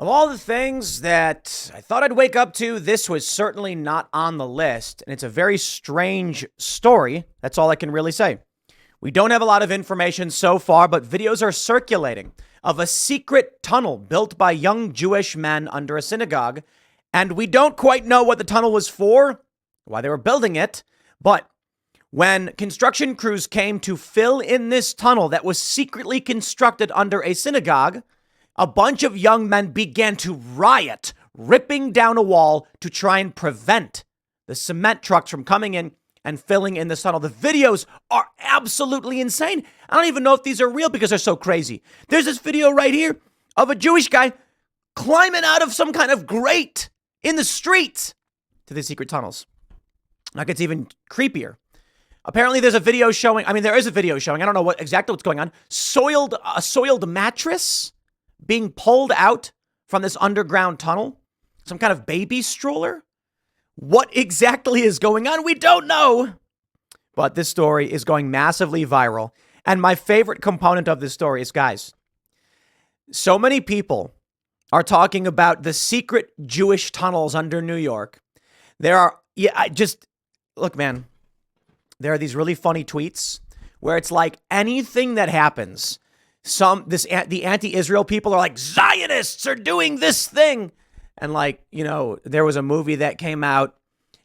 Of all the things that I thought I'd wake up to, this was certainly not on the list. And it's a very strange story. That's all I can really say. We don't have a lot of information so far, but videos are circulating of a secret tunnel built by young Jewish men under a synagogue. And we don't quite know what the tunnel was for, why they were building it. But when construction crews came to fill in this tunnel that was secretly constructed under a synagogue, a bunch of young men began to riot, ripping down a wall to try and prevent the cement trucks from coming in and filling in this tunnel. The videos are absolutely insane. I don't even know if these are real because they're so crazy. There's this video right here of a Jewish guy climbing out of some kind of grate in the street to the secret tunnels. Now it gets even creepier. Apparently there's a video showing, there is a video showing, I don't know exactly what's going on, a soiled mattress being pulled out from this underground tunnel, some kind of baby stroller. What exactly is going on? We don't know. But this story is going massively viral. And my favorite component of this story is, guys, so many people are talking about the secret Jewish tunnels under New York. Look, man, there are these really funny tweets where it's like anything that happens, the anti-Israel people are like, Zionists are doing this thing. And there was a movie that came out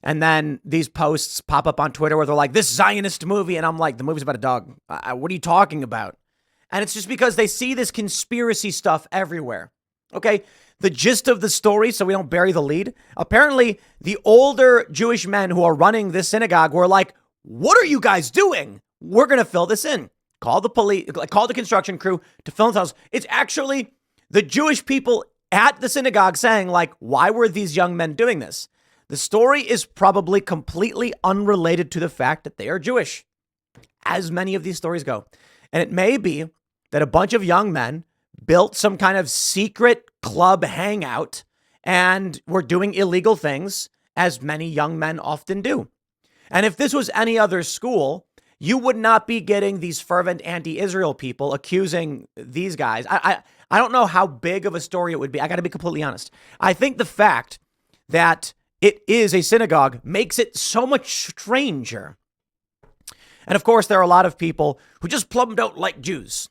and then these posts pop up on Twitter where they're like, this Zionist movie. And I'm like, the movie's about a dog. What are you talking about? And it's just because they see this conspiracy stuff everywhere. Okay. The gist of the story, so we don't bury the lead. Apparently, the older Jewish men who are running this synagogue were like, what are you guys doing? We're going to fill this in. Call the police, call the construction crew to fill in the tunnels. It's actually the Jewish people at the synagogue saying, why were these young men doing this? The story is probably completely unrelated to the fact that they are Jewish, as many of these stories go. And it may be that a bunch of young men built some kind of secret club hangout and were doing illegal things, as many young men often do. And if this was any other school, you would not be getting these fervent anti-Israel people accusing these guys. I don't know how big of a story it would be. I got to be completely honest. I think the fact that it is a synagogue makes it so much stranger. And of course, there are a lot of people who just plumb don't like Jews.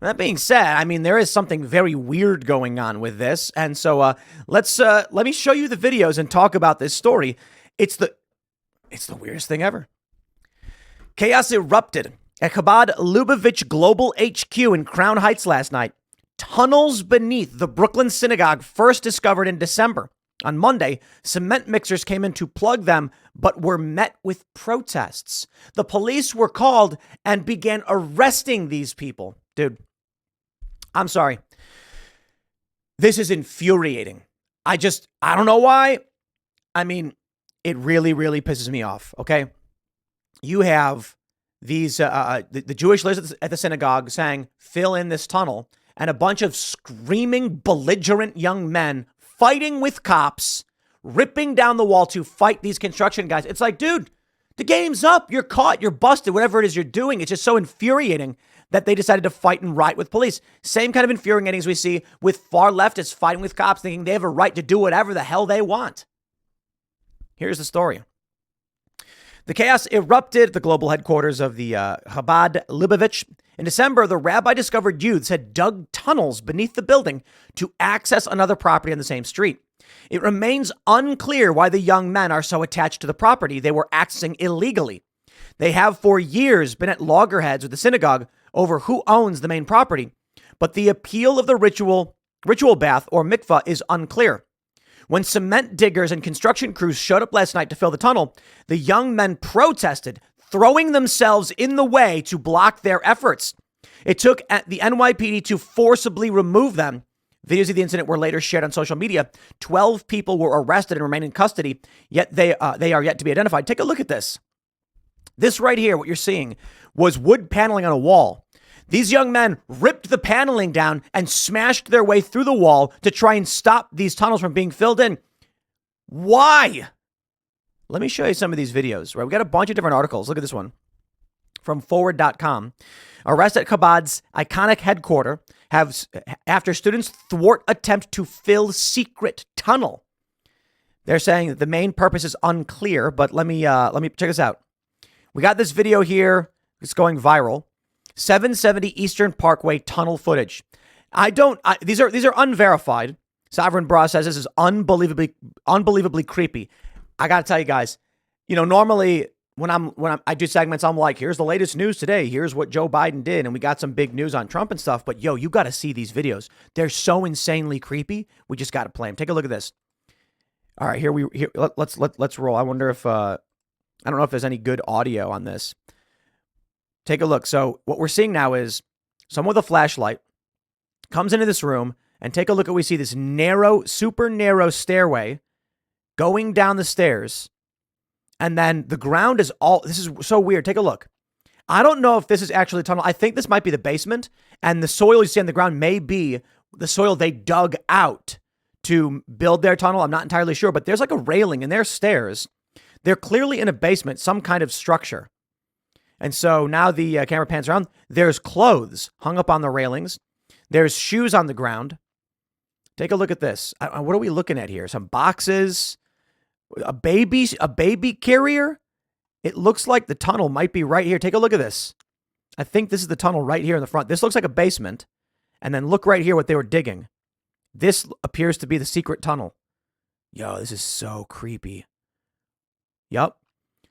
That being said, there is something very weird going on with this. And so let me show you the videos and talk about this story. It's the weirdest thing ever. Chaos erupted at Chabad Lubavitch Global HQ in Crown Heights last night. Tunnels beneath the Brooklyn synagogue first discovered in December. On Monday, cement mixers came in to plug them, but were met with protests. The police were called and began arresting these people. Dude, I'm sorry. This is infuriating. I don't know why. It really, really pisses me off. Okay. You have these, the Jewish leaders at the synagogue saying, fill in this tunnel, and a bunch of screaming, belligerent young men fighting with cops, ripping down the wall to fight these construction guys. It's like, dude, the game's up. You're caught. You're busted. Whatever it is you're doing. It's just so infuriating that they decided to fight and riot with police. Same kind of infuriating as we see with far leftists fighting with cops, thinking they have a right to do whatever the hell they want. Here's the story. The chaos erupted at the global headquarters of the Chabad Lubavitch. In December, the rabbi discovered youths had dug tunnels beneath the building to access another property on the same street. It remains unclear why the young men are so attached to the property they were accessing illegally. They have for years been at loggerheads with the synagogue over who owns the main property, but the appeal of the ritual bath or mikvah is unclear. When cement diggers and construction crews showed up last night to fill the tunnel, the young men protested, throwing themselves in the way to block their efforts. It took the NYPD to forcibly remove them. Videos of the incident were later shared on social media. 12 people were arrested and remain in custody, yet they are yet to be identified. Take a look at this. This right here, what you're seeing, was wood paneling on a wall. These young men ripped the paneling down and smashed their way through the wall to try and stop these tunnels from being filled in. Why? Let me show you some of these videos, right? We got a bunch of different articles. Look at this one. from forward.com. Arrest at Chabad's iconic headquarters after students thwart attempt to fill secret tunnel. They're saying that the main purpose is unclear, but let me check this out. We got this video here. It's going viral. 770 Eastern Parkway tunnel footage. These are unverified. Sovereign Bra says this is unbelievably creepy. I got to tell you guys, normally when I do segments, I'm like, here's the latest news today. Here's what Joe Biden did. And we got some big news on Trump and stuff. But you got to see these videos. They're so insanely creepy. We just got to play them. Take a look at this. All right, let's roll. I wonder if, I don't know if there's any good audio on this. Take a look. So what we're seeing now is someone with a flashlight comes into this room and take a look at, we see this super narrow stairway going down the stairs. And then the ground is this is so weird. Take a look. I don't know if this is actually a tunnel. I think this might be the basement, and the soil you see on the ground may be the soil they dug out to build their tunnel. I'm not entirely sure, but there's like a railing and there's stairs. They're clearly in a basement, some kind of structure. And so now the camera pans around. There's clothes hung up on the railings. There's shoes on the ground. Take a look at this. What are we looking at here? Some boxes. A baby carrier. It looks like the tunnel might be right here. Take a look at this. I think this is the tunnel right here in the front. This looks like a basement. And then look right here what they were digging. This appears to be the secret tunnel. This is so creepy. Yup.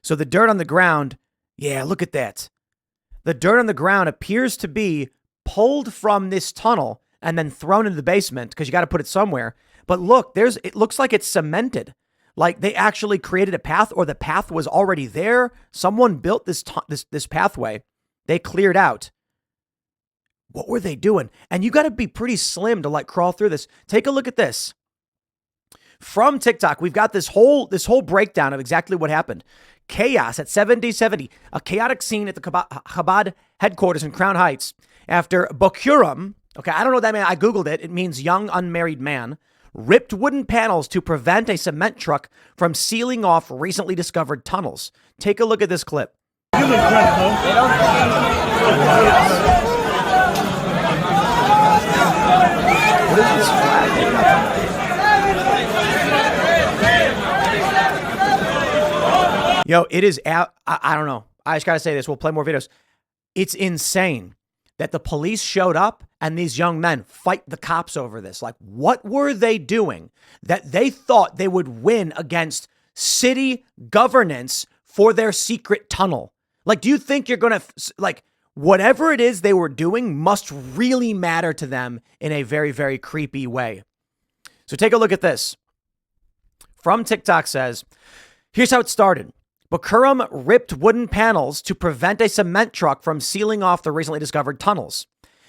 So the dirt on the ground. Yeah, look at that. The dirt on the ground appears to be pulled from this tunnel and then thrown into the basement because you got to put it somewhere. But look, it looks like it's cemented. Like they actually created a path, or the path was already there. Someone built this pathway. They cleared out. What were they doing? And you got to be pretty slim to crawl through this. Take a look at this. From TikTok, we've got this whole breakdown of exactly what happened. Chaos at 7070, a chaotic scene at the Chabad headquarters in Crown Heights after Bokurim, okay, I don't know what that means. I Googled it. It means young unmarried man, ripped wooden panels to prevent a cement truck from sealing off recently discovered tunnels. Take a look at this clip. What is this flag? It is out. I don't know. I just got to say this. We'll play more videos. It's insane that the police showed up and these young men fight the cops over this. Like, what were they doing that they thought they would win against city governance for their secret tunnel? Like, do you think you're going to, whatever it is they were doing must really matter to them in a very, very creepy way. So take a look at this. From TikTok says, here's how it started. Bokurim ripped wooden panels to prevent a cement truck from sealing off the recently discovered tunnels.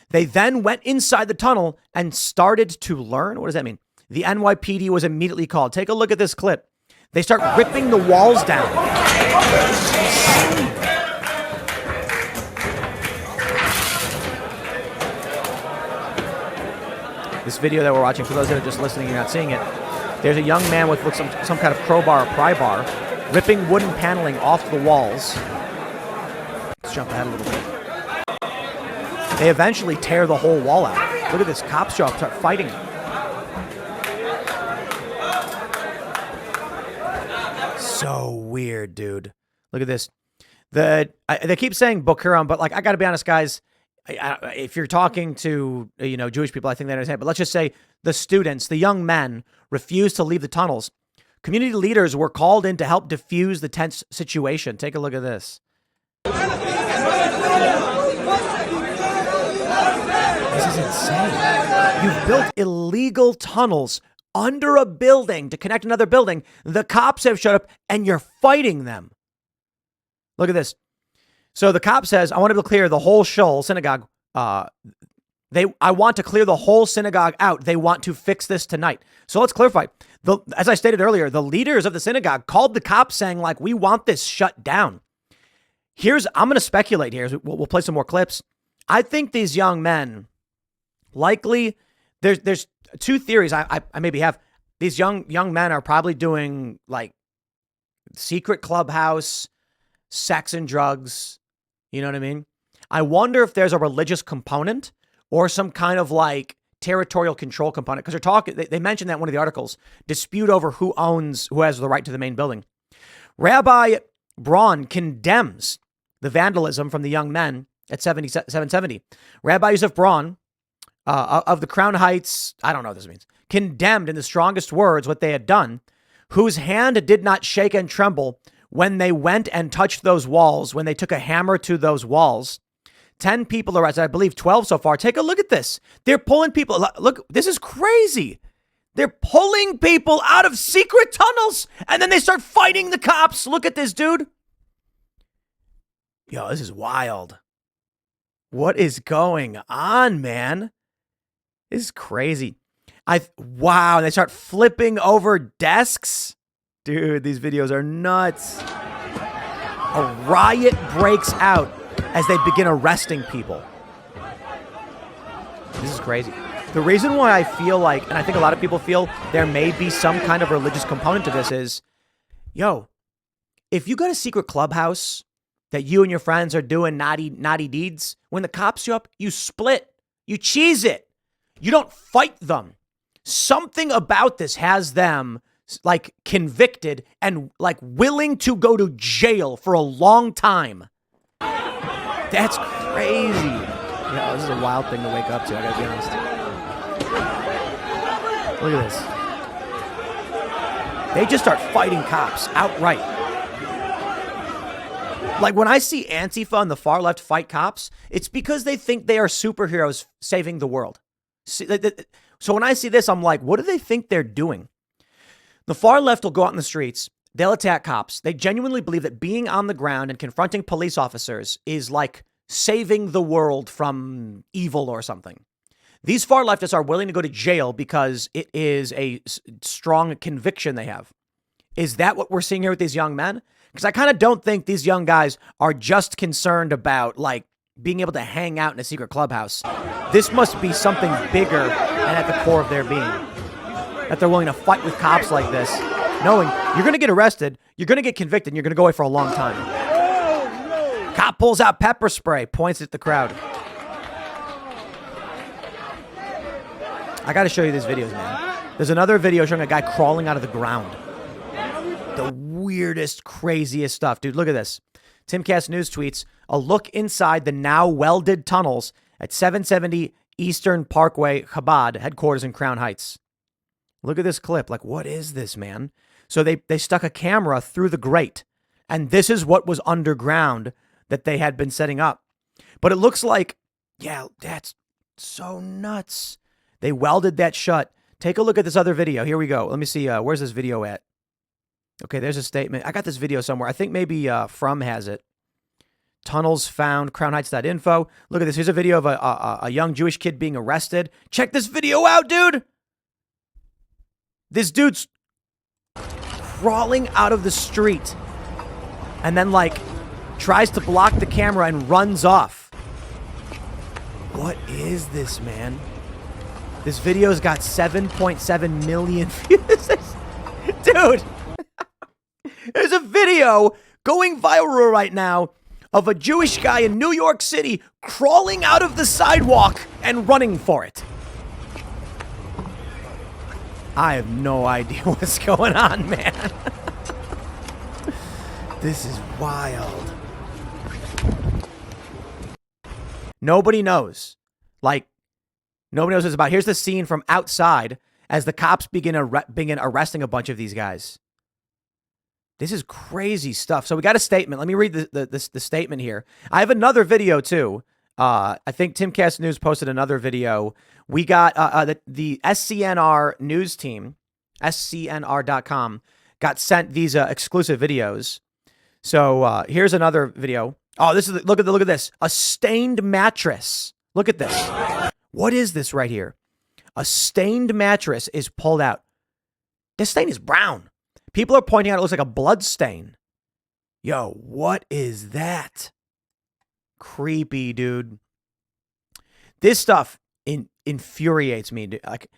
They then went inside the tunnel and started to learn. What does that mean? The NYPD was immediately called. Take a look at this clip. They start ripping the walls down. This video that we're watching, for those that are just listening and not seeing it, there's a young man with some kind of crowbar or pry bar ripping wooden paneling off the walls. Let's jump ahead a little bit. They eventually tear the whole wall out. Look at this. Cops show up, start fighting. So weird, dude. Look at this. They keep saying Bokurim, but I got to be honest, guys. If you're talking to Jewish people, I think they understand. But let's just say the students, the young men, refused to leave the tunnels. Community leaders were called in to help defuse the tense situation. Take a look at this. This is insane. You've built illegal tunnels under a building to connect another building. The cops have showed up and you're fighting them. Look at this. So the cop says, I want to clear the whole synagogue. I want to clear the whole synagogue out. They want to fix this tonight. So let's clarify. As I stated earlier, the leaders of the synagogue called the cops saying, we want this shut down. I'm going to speculate here. We'll play some more clips. I think these young men, likely, there's two theories I maybe have. These young men are probably doing secret clubhouse, sex and drugs, You know what I mean? I wonder if there's a religious component or some kind of like territorial control component, because they're talking. They mentioned that in one of the articles, dispute over who has the right to the main building. Rabbi Braun condemns the vandalism from the young men at 770. Rabbi Yosef Braun of the Crown Heights, I don't know what this means, condemned in the strongest words what they had done, whose hand did not shake and tremble when they went and touched those walls, when they took a hammer to those walls. 10 people arrested, I believe 12 so far. Take a look at this. They're pulling people. Look, this is crazy. They're pulling people out of secret tunnels, and then they start fighting the cops. Look at this, dude. Yo, this is wild. What is going on, man? This is crazy. Wow, they start flipping over desks. Dude, these videos are nuts. A riot breaks out as they begin arresting people. This is crazy. The reason why I feel like, and I think a lot of people feel there may be some kind of religious component to this is, yo, if you got a secret clubhouse that you and your friends are doing naughty deeds, when the cops show up, you split, you cheese it. You don't fight them. Something about this has them like convicted and like willing to go to jail for a long time. That's crazy. Yeah, this is a wild thing to wake up to, I gotta be honest. Look at this. They just start fighting cops outright. Like when I see Antifa on the far left fight cops, it's because they think they are superheroes saving the world. So when I see this, I'm like, what do they think they're doing? The far left will go out in the streets. They'll attack cops. They genuinely believe that being on the ground and confronting police officers is like saving the world from evil or something. These far leftists are willing to go to jail because it is a strong conviction they have. Is that what we're seeing here with these young men? Because I kind of don't think these young guys are just concerned about like being able to hang out in a secret clubhouse. This must be something bigger and at the core of their being. That they're willing to fight with cops like this, knowing you're going to get arrested, you're going to get convicted, and you're going to go away for a long time. Cop pulls out pepper spray, points at the crowd. I got to show you these videos, man. There's another video showing a guy crawling out of the ground. The weirdest, craziest stuff. Dude, look at this. Timcast News tweets, a look inside the now welded tunnels at 770 Eastern Parkway, Chabad, headquarters in Crown Heights. Look at this clip. Like, what is this, man? So they stuck a camera through the grate, and this is what was underground that they had been setting up. But it looks like, yeah, that's so nuts. They welded that shut. Take a look at this other video. Here we go. Let me see. Where's this video at? Okay, there's a statement. I got this video somewhere. I think maybe From has it. Tunnels found, crownheights.info. Look at this. Here's a video of a young Jewish kid being arrested. Check this video out, dude. This dude's crawling out of the street and then like tries to block the camera and runs off. What is this, man? This video's got 7.7 million views. Dude, there's a video going viral right now of a Jewish guy in New York City crawling out of the sidewalk and running for it. I have no idea what's going on, man. This is wild. Nobody knows. Like, nobody knows what it's about. Here's the scene from outside as the cops begin arresting a bunch of these guys. This is crazy stuff. So we got a statement. Let me read the statement here. I have another video, too. I think Timcast News posted another video. We got the SCNR news team, SCNR.com, got sent these exclusive videos. So here's another video. Oh, this is look at this. A stained mattress. Look at this. What is this right here? A stained mattress is pulled out. This stain is brown. People are pointing out it looks like a blood stain. Yo, what is that? Creepy, dude. This stuff infuriates me. Dude. Like,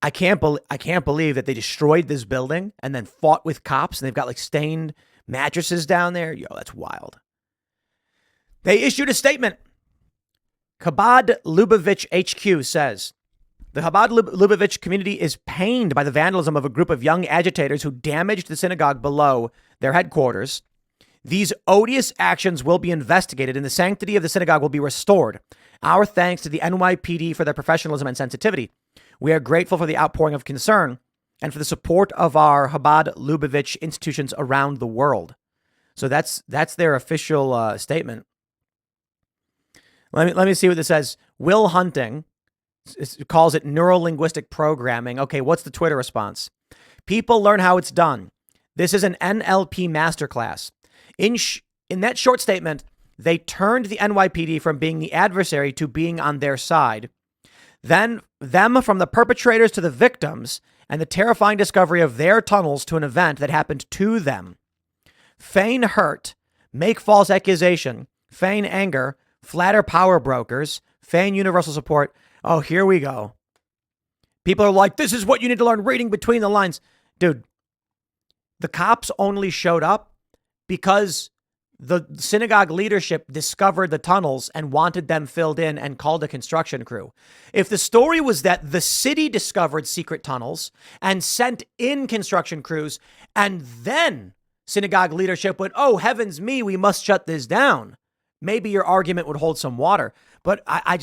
I can't believe that they destroyed this building and then fought with cops and they've got like stained mattresses down there. Yo, that's wild. They issued a statement. Chabad Lubavitch HQ says, the Chabad Lubavitch community is pained by the vandalism of a group of young agitators who damaged the synagogue below their headquarters. These odious actions will be investigated and the sanctity of the synagogue will be restored. Our thanks to the NYPD for their professionalism and sensitivity. We are grateful for the outpouring of concern and for the support of our Chabad Lubavitch institutions around the world. So that's their official statement. Let me see what this says. Will Hunting calls it neuro-linguistic programming. Okay, what's the Twitter response? People learn how it's done. This is an NLP masterclass. In that short statement, they turned the NYPD from being the adversary to being on their side. Then them from the perpetrators to the victims and the terrifying discovery of their tunnels to an event that happened to them. Feign hurt, make false accusation, feign anger, flatter power brokers, feign universal support. Oh, here we go. People are like, this is what you need to learn reading between the lines. Dude, the cops only showed up because the synagogue leadership discovered the tunnels and wanted them filled in and called a construction crew. If the story was that the city discovered secret tunnels and sent in construction crews, and then synagogue leadership went, oh, heavens me, we must shut this down, maybe your argument would hold some water. But I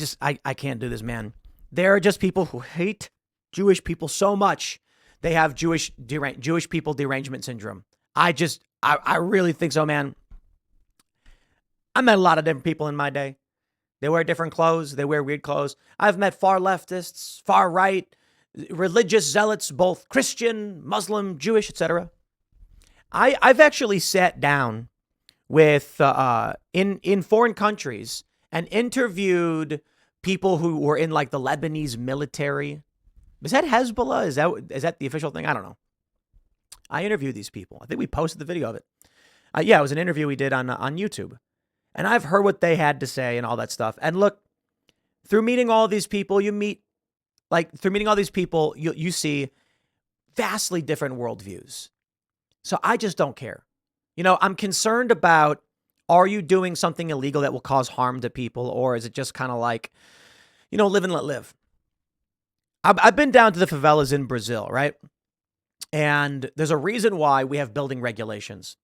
can't do this, man. There are just people who hate Jewish people so much. They have Jewish people derangement syndrome. I really think so, man. I met a lot of different people in my day. They wear different clothes. They wear weird clothes. I've met far leftists, far right, religious zealots, both Christian, Muslim, Jewish, etc. I've actually sat down with in foreign countries and interviewed people who were in like the Lebanese military. Is that Hezbollah? Is that the official thing? I don't know. I interviewed these people. I think we posted the video of it. Yeah, it was an interview we did on YouTube. And I've heard what they had to say and all that stuff. And look, through meeting all these people, you see vastly different worldviews. So I just don't care. I'm concerned about, are you doing something illegal that will cause harm to people? Or is it just kind of like, live and let live? I've been down to the favelas in Brazil, right? And there's a reason why we have building regulations.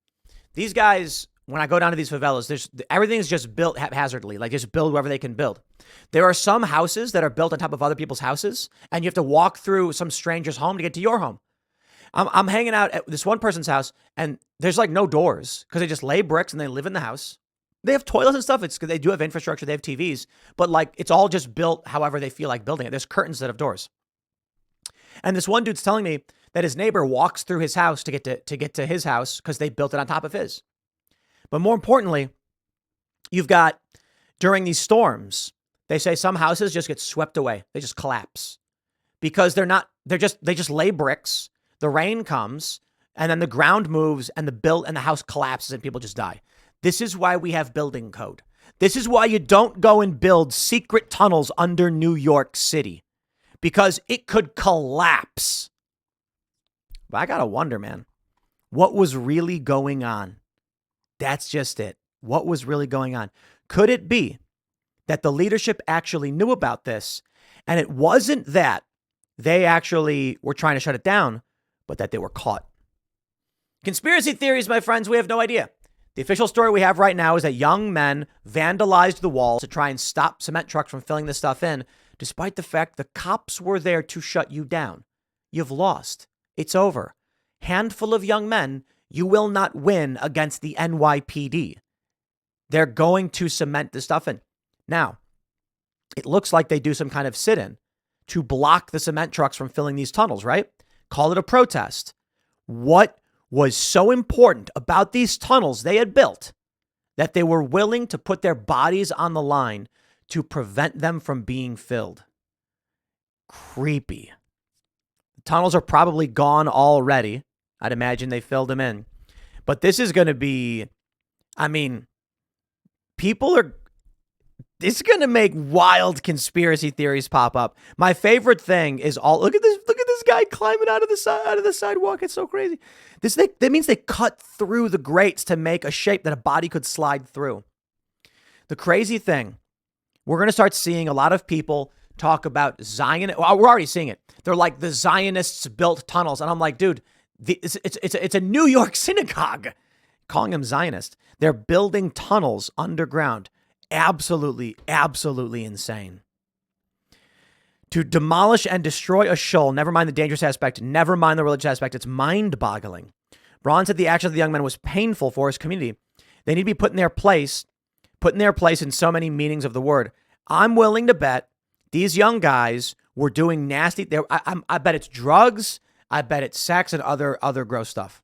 These guys, when I go down to these favelas, everything's just built haphazardly, like just build wherever they can build. There are some houses that are built on top of other people's houses, and you have to walk through some stranger's home to get to your home. I'm hanging out at this one person's house, and there's like no doors because they just lay bricks and they live in the house. They have toilets and stuff. It's because they do have infrastructure. They have TVs, but like it's all just built however they feel like building it. There's curtains that have doors. And this one dude's telling me that his neighbor walks through his house to get to his house because they built it on top of his. But more importantly, you've got during these storms, they say some houses just get swept away. They just collapse because they just lay bricks. The rain comes and then the ground moves and the house collapses and people just die. This is why we have building code. This is why you don't go and build secret tunnels under New York City because it could collapse. But I gotta wonder, man, what was really going on? That's just it. What was really going on? Could it be that the leadership actually knew about this and it wasn't that they actually were trying to shut it down, but that they were caught? Conspiracy theories, my friends, we have no idea. The official story we have right now is that young men vandalized the wall to try and stop cement trucks from filling this stuff in, despite the fact the cops were there to shut you down. You've lost. It's over. Handful of young men, you will not win against the NYPD. They're going to cement this stuff in. Now, it looks like they do some kind of sit-in to block the cement trucks from filling these tunnels, right? Call it a protest. What was so important about these tunnels they had built that they were willing to put their bodies on the line to prevent them from being filled? Creepy. The tunnels are probably gone already. I'd imagine they filled them in. But this is going to be, this is going to make wild conspiracy theories pop up. My favorite thing is look at this guy climbing out of the sidewalk. It's so crazy. That means they cut through the grates to make a shape that a body could slide through. The crazy thing, we're going to start seeing a lot of people talk about Zion. Well, we're already seeing it. They're like, the Zionists built tunnels. And I'm like, dude, it's a New York synagogue. Calling them Zionist. They're building tunnels underground. Absolutely, absolutely insane. To demolish and destroy a shul, never mind the dangerous aspect, never mind the religious aspect, it's mind-boggling. Braun said the action of the young men was painful for his community. They need to be put in their place in so many meanings of the word. I'm willing to bet these young guys were doing nasty. I bet it's drugs. I bet it's sex and other gross stuff.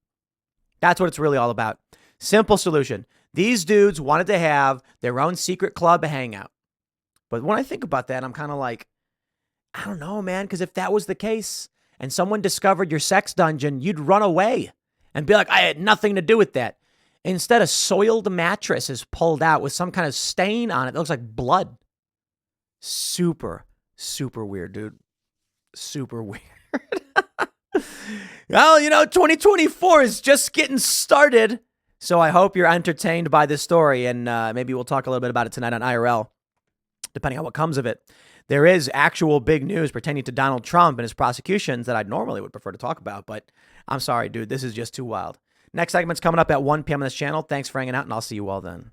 That's what it's really all about. Simple solution. These dudes wanted to have their own secret club hangout. But when I think about that, I'm kind of like, I don't know, man, because if that was the case and someone discovered your sex dungeon, you'd run away and be like, I had nothing to do with that. Instead, a soiled mattress is pulled out with some kind of stain on it that looks like blood. Super, super weird, dude. Super weird. Well, 2024 is just getting started. So I hope you're entertained by this story, and maybe we'll talk a little bit about it tonight on IRL, depending on what comes of it. There is actual big news pertaining to Donald Trump and his prosecutions that I normally would prefer to talk about, but I'm sorry, dude. This is just too wild. Next segment's coming up at 1 p.m. on this channel. Thanks for hanging out, and I'll see you all then.